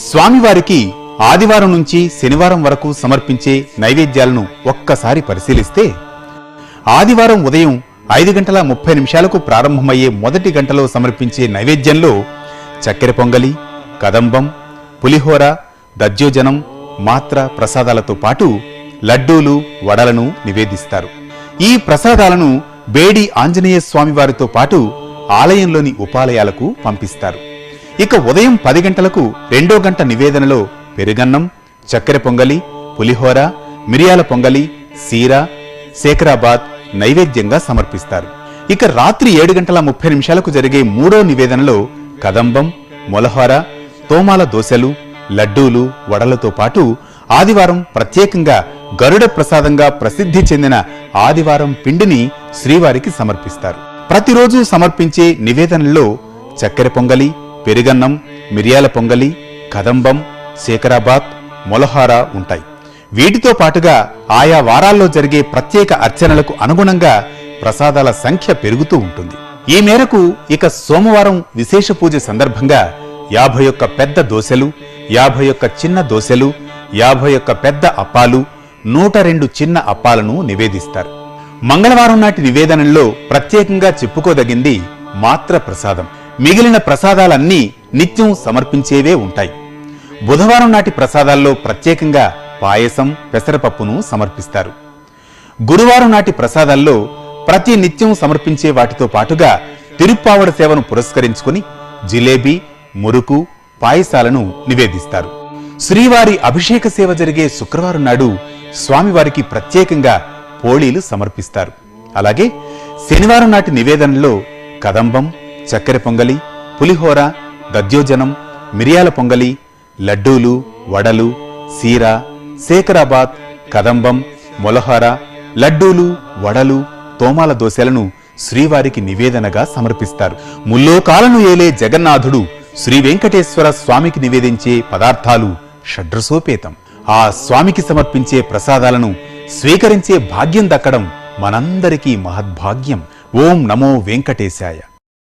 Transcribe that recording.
స్వామివారికి ఆదివారం నుంచి శనివారం వరకు సమర్పించే నైవేద్యాలను ఒక్కసారి పరిశీలిస్తే, ఆదివారం ఉదయం 5:30 ప్రారంభమయ్యే మొదటి గంటలో సమర్పించే నైవేద్యంలో చక్కెర పొంగలి, కదంబం, పులిహోర, దధ్యోజనం, మాత్ర ప్రసాదాలతో పాటు లడ్డూలు, వడలను నివేదిస్తారు. ఈ ప్రసాదాలను బేడి ఆంజనేయ స్వామివారితో పాటు ఆలయంలోని ఉపాలయాలకు పంపిస్తారు. ఇక ఉదయం 10 గంటలకు 2వ గంట నివేదనలో పెరుగన్నం, చక్కెర పొంగలి, పులిహోర, మిరియాల పొంగలి, సీర, శేఖరాబాద్ నైవేద్యంగా సమర్పిస్తారు. ఇక రాత్రి 7:30 జరిగే 3వ నివేదనలో కదంబం, మొలహోర, తోమాల దోశలు, లడ్డూలు, వడలతో పాటు ఆదివారం ప్రత్యేకంగా గరుడ ప్రసాదంగా ప్రసిద్ధి చెందిన ఆదివారం పిండిని శ్రీవారికి సమర్పిస్తారు. ప్రతిరోజు సమర్పించే నివేదనల్లో చక్కెర పొంగలి, పెరుగన్నం, మిరియాల పొంగలి, కదంబం, శేఖరాబాద్, మొలహార ఉంటాయి. వీటితో పాటుగా ఆయా వారాల్లో జరిగే ప్రత్యేక అర్చనలకు అనుగుణంగా ప్రసాదాల సంఖ్య పెరుగుతూ ఉంటుంది. ఈ మేరకు ఇక సోమవారం విశేష పూజ సందర్భంగా 51 పెద్ద దోశలు, 51 చిన్న దోశలు, 51 పెద్ద అప్పాలు, 102 చిన్న అప్పాలను నివేదిస్తారు. మంగళవారం నాటి నివేదనల్లో ప్రత్యేకంగా చెప్పుకోదగింది మాత్ర ప్రసాదం. మిగిలిన ప్రసాదాలన్నీ నిత్యం సమర్పించేవే ఉంటాయి. బుధవారం నాటి ప్రసాదాల్లో ప్రత్యేకంగా పాయసం, పెసరపప్పును సమర్పిస్తారు. గురువారం నాటి ప్రసాదాల్లో ప్రతి నిత్యం సమర్పించే వాటితో పాటుగా తిరుప్పావడ సేవను పురస్కరించుకుని జిలేబీ, మురుకు, పాయసాలను నివేదిస్తారు. శ్రీవారి అభిషేక సేవ జరిగే శుక్రవారం నాడు స్వామివారికి ప్రత్యేకంగా పోళీలు సమర్పిస్తారు. అలాగే శనివారం నాటి నివేదనలో కదంబం, చక్కెర పొంగలి, పులిహోర, దధ్యోజనం, మిరియాల పొంగలి, లడ్డూలు, వడలు, సీర, శేఖరాబాద్, కదంబం, మొలహార, లడ్డూలు, వడలు, తోమాల దోశలను శ్రీవారికి నివేదనగా సమర్పిస్తారు. ముల్లోకాలను ఏలే జగన్నాథుడు శ్రీ వెంకటేశ్వర స్వామికి నివేదించే పదార్థాలు షడ్రసోపేతం. ఆ స్వామికి సమర్పించే ప్రసాదాలను స్వీకరించే భాగ్యం దక్కడం మనందరికీ మహద్భాగ్యం. ఓం నమో వెంకటేశాయ.